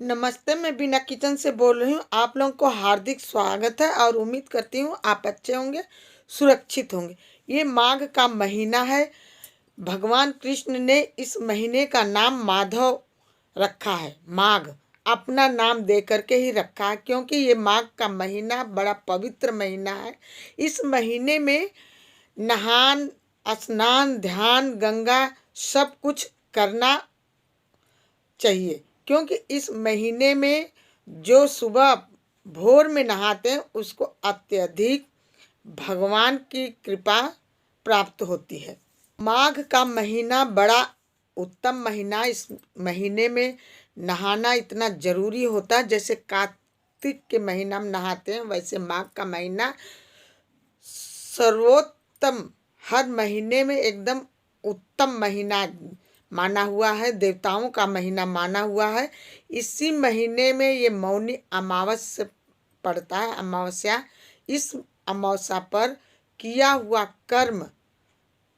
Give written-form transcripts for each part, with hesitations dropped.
नमस्ते, मैं बीना किचन से बोल रही हूँ। आप लोगों को हार्दिक स्वागत है और उम्मीद करती हूँ आप अच्छे होंगे, सुरक्षित होंगे। ये माघ का महीना है। भगवान कृष्ण ने इस महीने का नाम माधव रखा है। माघ अपना नाम दे करके ही रखा है, क्योंकि ये माघ का महीना बड़ा पवित्र महीना है। इस महीने में नहान, स्नान, ध्यान, गंगा सब कुछ करना चाहिए, क्योंकि इस महीने में जो सुबह भोर में नहाते हैं उसको अत्यधिक भगवान की कृपा प्राप्त होती है। माघ का महीना बड़ा उत्तम महीना। इस महीने में नहाना इतना जरूरी होता है। जैसे कार्तिक के महीना में नहाते हैं, वैसे माघ का महीना सर्वोत्तम, हर महीने में एकदम उत्तम महीना माना हुआ है। देवताओं का महीना माना हुआ है। इसी महीने में ये मौनी अमावस्या पड़ता है, अमावस्या। इस अमावस्या पर किया हुआ कर्म,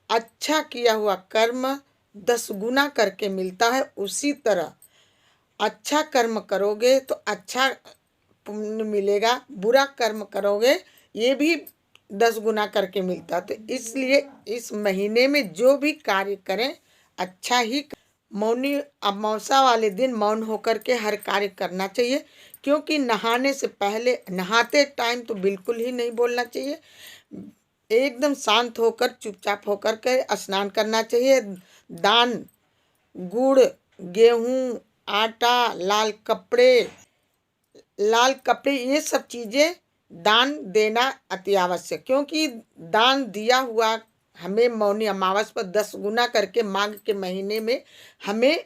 अच्छा किया हुआ कर्म 10 गुना करके मिलता है। उसी तरह अच्छा कर्म करोगे तो अच्छा पुण्य मिलेगा, बुरा कर्म करोगे ये भी 10 गुना करके मिलता। तो इसलिए इस महीने में जो भी कार्य करें अच्छा ही। मौनी अमावस्या वाले दिन मौन होकर के हर कार्य करना चाहिए, क्योंकि नहाने से पहले, नहाते टाइम तो बिल्कुल ही नहीं बोलना चाहिए। एकदम शांत होकर, चुपचाप होकर के स्नान करना चाहिए। दान, गुड़, गेहूं, आटा, लाल कपड़े ये सब चीज़ें दान देना अति आवश्यक, क्योंकि दान दिया हुआ हमें मौनी अमावस्या पर 10 गुना करके माघ के महीने में हमें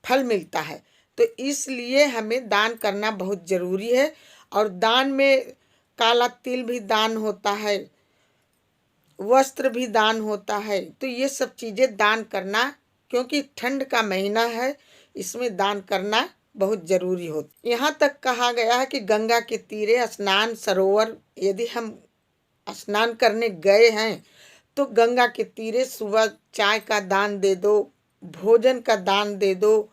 फल मिलता है। तो इसलिए हमें दान करना बहुत ज़रूरी है। और दान में काला तिल भी दान होता है, वस्त्र भी दान होता है। तो ये सब चीज़ें दान करना, क्योंकि ठंड का महीना है, इसमें दान करना बहुत जरूरी होता। यहाँ तक कहा गया है कि गंगा के तीरे स्नान, सरोवर, यदि हम स्नान करने गए हैं तो गंगा के तीरे सुबह चाय का दान दे दो, भोजन का दान दे दो,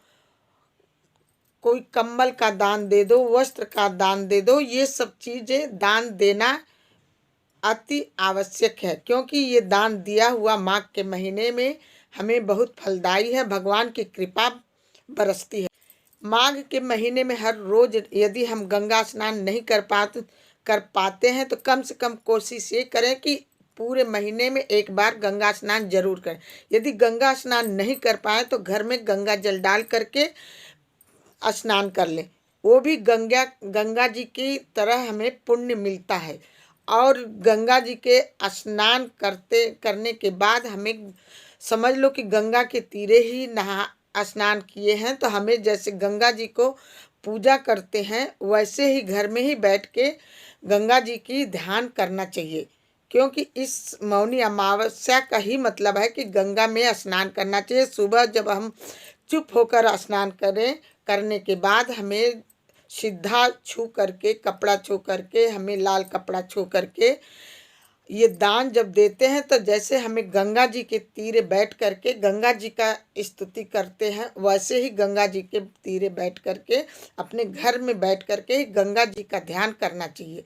कोई कंबल का दान दे दो, वस्त्र का दान दे दो। ये सब चीज़ें दान देना अति आवश्यक है, क्योंकि ये दान दिया हुआ माघ के महीने में हमें बहुत फलदायी है। भगवान की कृपा बरसती है। माघ के महीने में हर रोज यदि हम गंगा स्नान नहीं कर पाते हैं तो कम से कम कोशिश ये करें कि पूरे महीने में एक बार गंगा स्नान जरूर करें। यदि गंगा स्नान नहीं कर पाए तो घर में गंगा जल डाल करके स्नान कर लें। वो भी गंगा जी की तरह हमें पुण्य मिलता है। और गंगा जी के स्नान करने के बाद हमें समझ लो कि गंगा के तीरे ही स्नान किए हैं, तो हमें जैसे गंगा जी को पूजा करते हैं वैसे ही घर में ही बैठ के गंगा जी की ध्यान करना चाहिए। क्योंकि इस मौनी अमावस्या का ही मतलब है कि गंगा में स्नान करना चाहिए। सुबह जब हम चुप होकर स्नान करें, करने के बाद हमें सीधा छू करके, कपड़ा छू करके, हमें लाल कपड़ा छू करके ये दान जब देते हैं तो जैसे हमें गंगा जी के तीरे बैठ करके गंगा जी का स्तुति करते हैं, वैसे ही गंगा जी के तीरे बैठ करके अपने घर में बैठ करके ही गंगा जी का ध्यान करना चाहिए।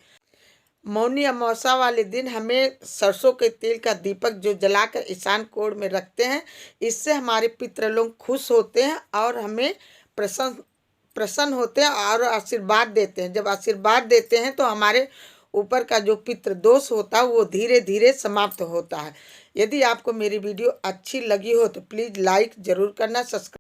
मौनी अमावस्या वाले दिन हमें सरसों के तेल का दीपक जो जलाकर ईशान कोण में रखते हैं, इससे हमारे पितृ लोग खुश होते हैं और हमें प्रसन्न होते हैं और आशीर्वाद देते हैं। जब आशीर्वाद देते हैं तो हमारे ऊपर का जो पितृ दोष होता है वो धीरे धीरे समाप्त होता है। यदि आपको मेरी वीडियो अच्छी लगी हो तो प्लीज़ लाइक ज़रूर करना, सब्सक्राइब